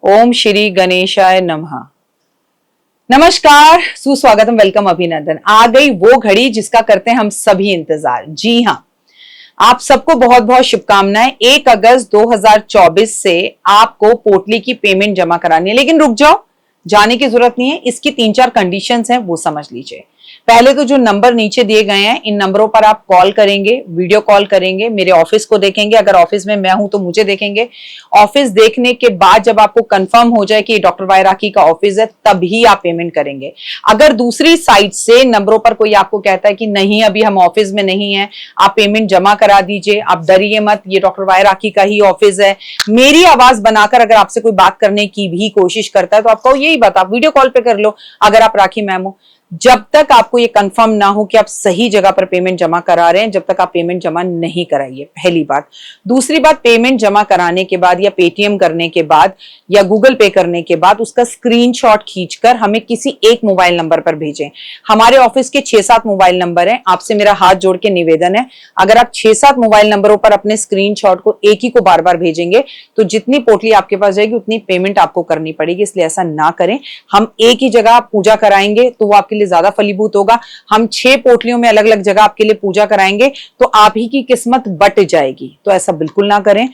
ओम श्री गणेशाय नमः। नमस्कार, सुस्वागतम, वेलकम, अभिनंदन। आ गई वो घड़ी जिसका करते हैं हम सभी इंतजार। जी हाँ, आप सबको बहुत बहुत शुभकामनाएं। 1 अगस्त 2024 से आपको पोटली की पेमेंट जमा करानी है, लेकिन रुक जाओ, जाने की जरूरत नहीं है। इसकी 3-4 कंडीशंस हैं, वो समझ लीजिए। पहले तो जो नंबर नीचे दिए गए हैं, इन नंबरों पर आप कॉल करेंगे, वीडियो कॉल करेंगे, मेरे ऑफिस को देखेंगे। अगर ऑफिस में मैं हूं तो मुझे देखेंगे। ऑफिस देखने के बाद जब आपको कंफर्म हो जाए कि डॉक्टर वाई राखी का ऑफिस है, तभी आप पेमेंट करेंगे। अगर दूसरी साइड से नंबरों पर कोई आपको कहता है कि नहीं, अभी हम ऑफिस में नहीं है, आप पेमेंट जमा करा दीजिए, आप डरिए मत, ये डॉक्टर वाई राखी का ही ऑफिस है, मेरी आवाज बनाकर अगर आपसे कोई बात करने की भी कोशिश करता है तो आपको यही बात, आप वीडियो कॉल पे कर लो अगर आप राखी मैम हो। जब तक आपको ये कंफर्म ना हो कि आप सही जगह पर पेमेंट जमा करा रहे हैं, जब तक आप पेमेंट जमा नहीं कराइए, पहली बात। दूसरी बात, पेमेंट जमा कराने के बाद या पेटीएम करने के बाद या गूगल पे करने के बाद उसका स्क्रीनशॉट खींचकर हमें किसी एक मोबाइल नंबर पर भेजें। हमारे ऑफिस के 6-7 मोबाइल नंबर हैं। आपसे मेरा हाथ जोड़ के निवेदन है, अगर आप 6-7 मोबाइल नंबरों पर अपने स्क्रीनशॉट को एक ही को बार बार भेजेंगे तो जितनी पोटली आपके पास जाएगी उतनी पेमेंट आपको करनी पड़ेगी। इसलिए ऐसा ना करें। हम एक ही जगह पूजा कराएंगे तो वो आपके लिए ज्यादा फलीभूत होगा। हम 6 पोटलियों में अलग अलग जगह आपके लिए पूजा कराएंगे तो आप ही की किस्मत बट जाएगी। तो ऐसा बिल्कुल ना करें।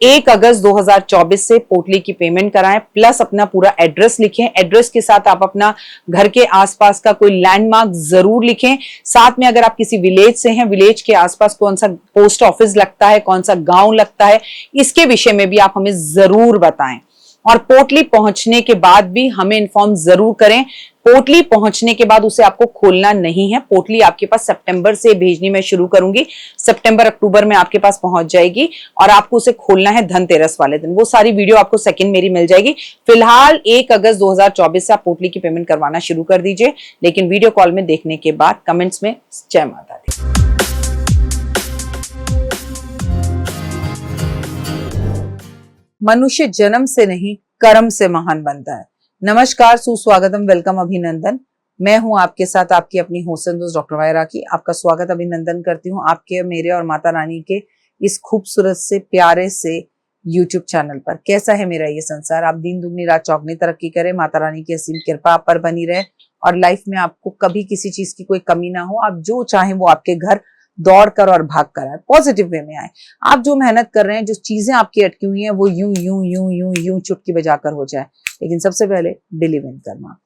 1 अगस्त 2024 से पोटली की पेमेंट कराएं, प्लस अपना पूरा एड्रेस लिखें। एड्रेस के साथ आप अपना घर के आसपास का कोई लैंडमार्क जरूर लिखें। साथ में अगर आप किसी विलेज से हैं, विलेज के आसपास कौन सा पोस्ट ऑफिस लगता है, कौन सा गांव लगता है, इसके विषय में भी आप हमें जरूर बताएं। और पोटली पहुंचने के बाद भी हमें इन्फॉर्म जरूर करें। पोटली पहुंचने के बाद उसे आपको खोलना नहीं है। पोटली आपके पास सितंबर से भेजनी मैं शुरू करूंगी, सितंबर अक्टूबर में आपके पास पहुंच जाएगी और आपको उसे खोलना है धनतेरस वाले दिन। वो सारी वीडियो आपको सेकंड मेरी मिल जाएगी। फिलहाल 1 अगस्त 2024 से आप पोटली की पेमेंट करवाना शुरू कर दीजिए, लेकिन वीडियो कॉल में देखने के बाद कमेंट्स में जय माता दी। मनुष्य जन्म से नहीं, कर्म से महान बनता है। नमस्कार, सुस्वागतम, वेलकम, अभिनंदन। मैं हूं आपके साथ आपकी अपनी होस्ट दोस्त डॉक्टर वाई राखी। आपका स्वागत, अभिनंदन करती हूं आपके, मेरे और माता रानी के इस खूबसूरत से प्यारे से यूट्यूब चैनल पर। कैसा है मेरा ये संसार? आप दिन दुगनी रात चौगनी तरक्की करें, माता रानी की असीम कृपा आप पर बनी रहे और लाइफ में आपको कभी किसी चीज की कोई कमी ना हो। आप जो चाहें वो आपके घर दौड़ कर और भाग कर आए, पॉजिटिव वे में आए। आप जो मेहनत कर रहे हैं, जो चीजें आपकी अटकी हुई हैं, वो यूं यूं यूं यूं यूं चुटकी बजाकर हो जाए। लेकिन सबसे पहले बिलीव इन करना।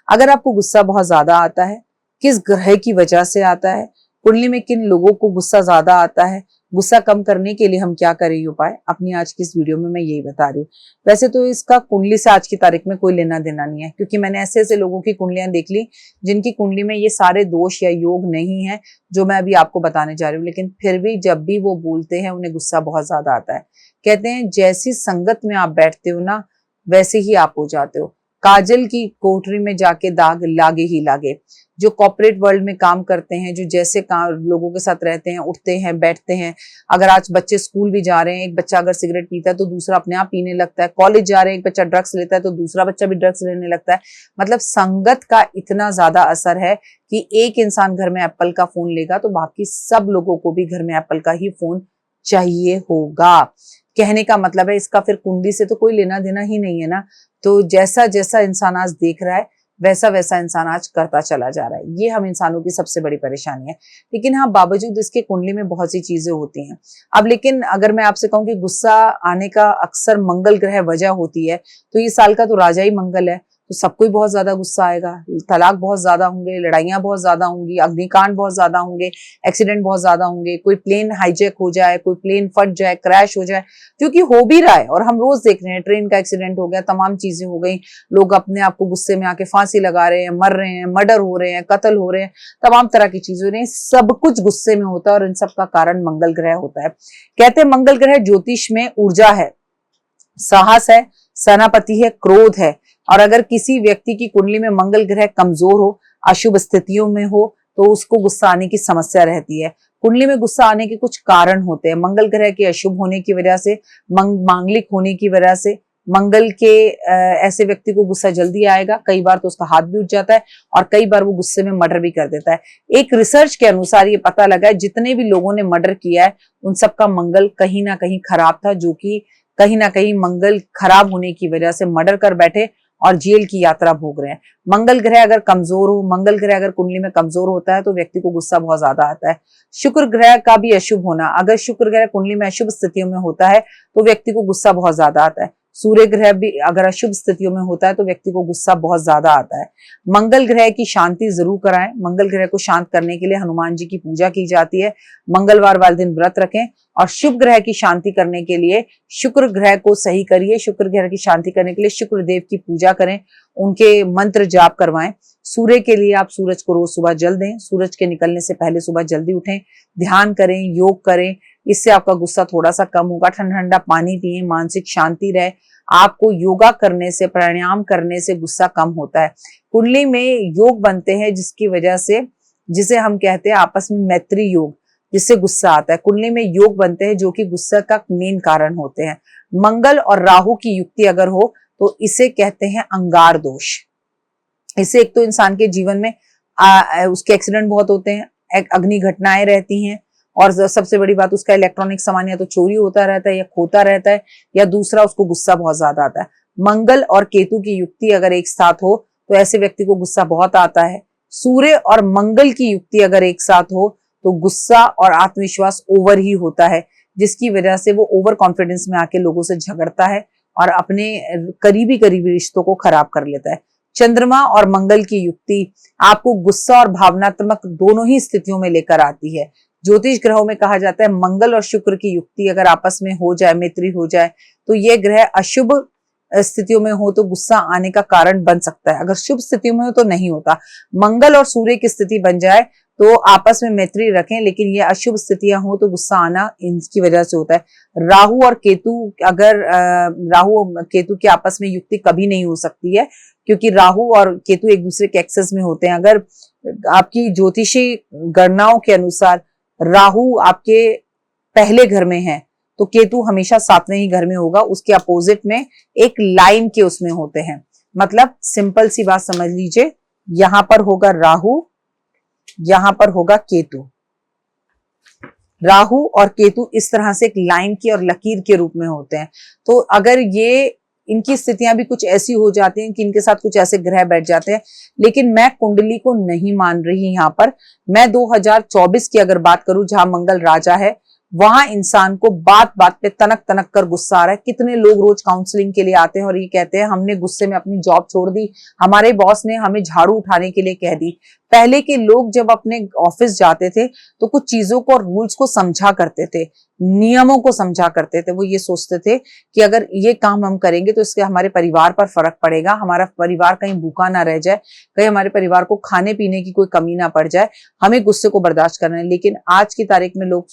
अगर आपको गुस्सा बहुत ज्यादा आता है, किस ग्रह की वजह से आता है, कुंडली में किन लोगों को गुस्सा ज्यादा आता है, गुस्सा कम करने के लिए हम क्या करें उपाय, अपनी आज की इस वीडियो में मैं यही बता रही हूँ। वैसे तो इसका कुंडली से आज की तारीख में कोई लेना देना नहीं है, क्योंकि मैंने ऐसे ऐसे लोगों की कुंडलियां देख ली जिनकी कुंडली में ये सारे दोष या योग नहीं है जो मैं अभी आपको बताने जा रही हूँ। लेकिन फिर भी जब भी वो बोलते हैं उन्हें गुस्सा बहुत ज्यादा आता है। कहते हैं जैसी संगत में आप बैठते हो ना, वैसे ही आप हो जाते हो। काजल की कोठरी में जाके दाग लागे ही लागे। जो कॉर्पोरेट वर्ल्ड में काम करते हैं, जो जैसे लोगों के साथ रहते हैं, उठते हैं, बैठते हैं। अगर आज बच्चे स्कूल भी जा रहे हैं, एक बच्चा अगर सिगरेट पीता है तो दूसरा अपने आप पीने लगता है। कॉलेज जा रहे हैं, एक बच्चा ड्रग्स लेता है तो दूसरा बच्चा भी ड्रग्स लेने लगता है। मतलब संगत का इतना ज्यादा असर है कि एक इंसान घर में एप्पल का फोन लेगा तो बाकी सब लोगों को भी घर में एप्पल का ही फोन चाहिए होगा। कहने का मतलब है इसका फिर कुंडली से तो कोई लेना देना ही नहीं है ना। तो जैसा जैसा इंसान आज देख रहा है वैसा वैसा इंसान आज करता चला जा रहा है। ये हम इंसानों की सबसे बड़ी परेशानी है। लेकिन हाँ, बावजूद इसके कुंडली में बहुत सी चीजें होती हैं। अब लेकिन अगर मैं आपसे कहूँ कि गुस्सा आने का अक्सर मंगल ग्रह वजह होती है, तो ये साल का तो राजा ही मंगल है, तो सबको ही बहुत ज्यादा गुस्सा आएगा। तलाक बहुत ज्यादा होंगे, लड़ाइयां बहुत ज्यादा होंगी, अग्निकांड बहुत ज्यादा होंगे, एक्सीडेंट बहुत ज्यादा होंगे, कोई प्लेन हाईजैक हो जाए, कोई प्लेन फट जाए, क्रैश हो जाए, क्योंकि हो भी रहा है और हम रोज देख रहे हैं। ट्रेन का एक्सीडेंट हो गया, तमाम चीजें हो गई, लोग अपने आप को गुस्से में आके फांसी लगा रहे हैं, मर रहे हैं, मर्डर हो रहे हैं, कत्ल हो रहे हैं, तमाम तरह की चीजें हो रही हैं। सब कुछ गुस्से में होता है और इन सब का कारण मंगल ग्रह होता है। कहते हैं मंगल ग्रह ज्योतिष में ऊर्जा है, साहस है, सेनापति है, क्रोध है। और अगर किसी व्यक्ति की कुंडली में मंगल ग्रह कमजोर हो, अशुभ स्थितियों में हो, तो उसको गुस्सा आने की समस्या रहती है। कुंडली में गुस्सा आने के कुछ कारण होते हैं। मंगल ग्रह के अशुभ होने की वजह से, मांगलिक होने की वजह से, मंगल के ऐसे व्यक्ति को गुस्सा जल्दी आएगा, कई बार तो उसका हाथ भी उठ जाता है और कई बार वो गुस्से में मर्डर भी कर देता है। एक रिसर्च के अनुसार ये पता लगा है जितने भी लोगों ने मर्डर किया है उन सबका मंगल कहीं ना कहीं खराब था, जो कि कहीं ना कहीं मंगल खराब होने की वजह से मर्डर कर बैठे और जेल की यात्रा भोग रहे हैं। मंगल ग्रह अगर कमजोर हो, मंगल ग्रह अगर कुंडली में कमजोर होता है तो व्यक्ति को गुस्सा बहुत ज्यादा आता है। शुक्र ग्रह का भी अशुभ होना, अगर शुक्र ग्रह कुंडली में अशुभ स्थितियों में होता है तो व्यक्ति को गुस्सा बहुत ज्यादा आता है। सूर्य ग्रह भी अगर अशुभ स्थितियों में होता है तो व्यक्ति को गुस्सा बहुत ज्यादा आता है। मंगल ग्रह की शांति जरूर कराएं। मंगल ग्रह को शांत करने के लिए हनुमान जी की पूजा की जाती है। मंगलवार वाले दिन व्रत रखें और शुभ ग्रह की शांति करने के लिए शुक्र ग्रह को सही करिए। शुक्र ग्रह की शांति करने के लिए शुक्र देव की पूजा करें, उनके मंत्र जाप करवाएं। सूर्य के लिए आप सूरज को रोज सुबह जल दें। सूरज के निकलने से पहले सुबह जल्दी उठें, ध्यान करें, योग करें, इससे आपका गुस्सा थोड़ा सा कम होगा। ठंडा ठंडा पानी पिए, मानसिक शांति रहे। आपको योगा करने से, प्राणायाम करने से गुस्सा कम होता है। कुंडली में योग बनते हैं जिसकी वजह से, जिसे हम कहते हैं आपस में मैत्री योग, जिससे गुस्सा आता है। कुंडली में योग बनते हैं जो कि गुस्सा का मेन कारण होते हैं। मंगल और राहु की युक्ति अगर हो तो इसे कहते हैं अंगार दोष। इससे एक तो इंसान के जीवन में उसके एक्सीडेंट बहुत होते हैं, अग्नि घटनाएं रहती हैं और सबसे बड़ी बात उसका इलेक्ट्रॉनिक सामान या तो चोरी होता रहता है या खोता रहता है, या दूसरा उसको गुस्सा बहुत ज्यादा आता है। मंगल और केतु की युक्ति अगर एक साथ हो तो ऐसे व्यक्ति को गुस्सा बहुत आता है। सूर्य और मंगल की युक्ति अगर एक साथ हो तो गुस्सा और आत्मविश्वास ओवर ही होता है, जिसकी वजह से वो ओवर कॉन्फिडेंस में आके लोगों से झगड़ता है और अपने करीबी रिश्तों को खराब कर लेता है। चंद्रमा और मंगल की युक्ति आपको गुस्सा और भावनात्मक दोनों ही स्थितियों में लेकर आती है। ज्योतिष ग्रहों में कहा जाता है मंगल और शुक्र की युक्ति अगर आपस में हो जाए, मैत्री हो जाए, तो ये ग्रह अशुभ स्थितियों में हो तो गुस्सा आने का कारण बन सकता है। अगर शुभ स्थितियों में हो तो नहीं होता। मंगल और सूर्य की स्थिति बन जाए तो आपस में मैत्री रखें, लेकिन ये अशुभ स्थितियां हो तो गुस्सा आना इनकी वजह से होता है। राहु और केतु, अगर राहु केतु की आपस में युक्ति कभी नहीं हो सकती है, क्योंकि राहु और केतु एक दूसरे के एक्सेस में होते हैं। अगर आपकी ज्योतिषी गणनाओं के अनुसार राहु आपके पहले घर में है तो केतु हमेशा सातवें ही घर में होगा, उसके अपोजिट में एक लाइन के उसमें होते हैं। मतलब सिंपल सी बात समझ लीजिए, यहां पर होगा राहु, यहां पर होगा केतु। राहु और केतु इस तरह से एक लाइन की और लकीर के रूप में होते हैं। तो अगर ये इनकी स्थितियां भी कुछ ऐसी हो जाती हैं कि इनके साथ कुछ ऐसे ग्रह बैठ जाते हैं, लेकिन मैं कुंडली को नहीं मान रही। यहाँ पर मैं 2024 की अगर बात करूं, जहां मंगल राजा है, वहां इंसान को बात बात पे तनक तनक कर गुस्सा आ रहा है। कितने लोग रोज काउंसलिंग के लिए आते हैं और ये कहते हैं हमने गुस्से में अपनी जॉब छोड़ दी, हमारे बॉस ने हमें झाड़ू उठाने के लिए कह दी। पहले के लोग जब अपने ऑफिस जाते थे तो कुछ चीजों को और रूल्स को समझा करते थे, नियमों को समझा करते थे। वो ये सोचते थे कि अगर ये काम हम करेंगे तो इसके हमारे परिवार पर फर्क पड़ेगा, हमारा परिवार कहीं भूखा ना रह जाए, कहीं हमारे परिवार को खाने पीने की कोई कमी ना पड़ जाए, हमें गुस्से को बर्दाश्त करना है। लेकिन आज की तारीख में लोग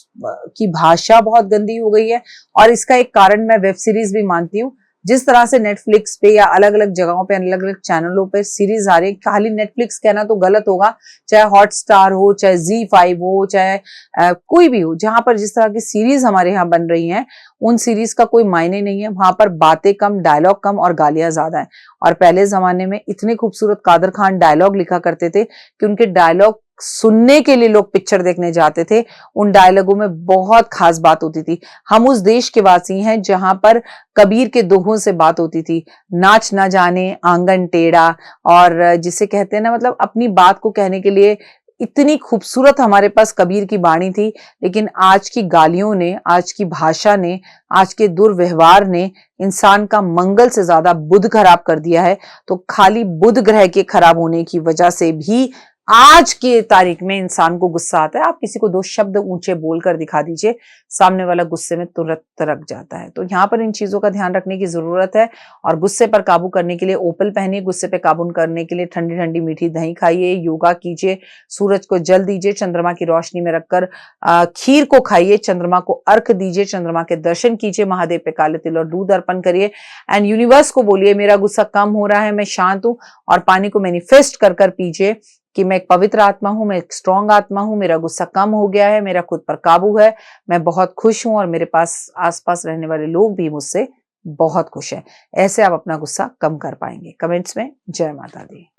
की भाषा बहुत गंदी हो गई है और इसका एक कारण मैं वेब सीरीज भी मानती हूँ। जिस तरह से नेटफ्लिक्स पे या अलग अलग जगहों पे, अलग अलग चैनलों पे सीरीज आ रही है, खाली नेटफ्लिक्स कहना तो गलत होगा, चाहे हॉटस्टार हो, चाहे ZEE5 हो, चाहे कोई भी हो, जहां पर जिस तरह की सीरीज हमारे यहाँ बन रही हैं, उन सीरीज का कोई मायने नहीं है। वहां पर बातें कम, डायलॉग कम और गालियां ज्यादा है। और पहले जमाने में इतने खूबसूरत कादर खान डायलॉग लिखा करते थे कि उनके डायलॉग सुनने के लिए लोग पिक्चर देखने जाते थे। उन डायलॉगों में बहुत खास बात होती थी। हम उस देश के वासी हैं जहां पर कबीर के दोहों से बात होती थी, नाच ना जाने आंगन टेढ़ा, और जिसे कहते हैं ना, मतलब अपनी बात को कहने के लिए इतनी खूबसूरत हमारे पास कबीर की वाणी थी। लेकिन आज की गालियों ने, आज की भाषा ने, आज के दुर्व्यवहार ने इंसान का मंगल से ज्यादा बुध खराब कर दिया है। तो खाली बुध ग्रह के खराब होने की वजह से भी आज की तारीख में इंसान को गुस्सा आता है। आप किसी को 2 शब्द ऊंचे बोलकर दिखा दीजिए, सामने वाला गुस्से में तुरंत तरक जाता है। तो यहाँ पर इन चीजों का ध्यान रखने की जरूरत है। और गुस्से पर काबू करने के लिए ओपल पहनिए, गुस्से पर काबू करने के लिए ठंडी ठंडी मीठी दही खाइए, योगा कीजिए, सूरज को जल दीजिए, चंद्रमा की रोशनी में रखकर खीर को खाइए, चंद्रमा को अर्घ दीजिए, चंद्रमा के दर्शन कीजिए, महादेव पे काले तिल और दूध अर्पण करिए एंड यूनिवर्स को बोलिए मेरा गुस्सा कम हो रहा है, मैं शांत हूं। और पानी को मैनिफेस्ट कर कर पीजिए कि मैं एक पवित्र आत्मा हूं, मैं एक स्ट्रॉन्ग आत्मा हूं, मेरा गुस्सा कम हो गया है, मेरा खुद पर काबू है, मैं बहुत खुश हूं और मेरे पास आसपास रहने वाले लोग भी मुझसे बहुत खुश है। ऐसे आप अपना गुस्सा कम कर पाएंगे। कमेंट्स में जय माता दी।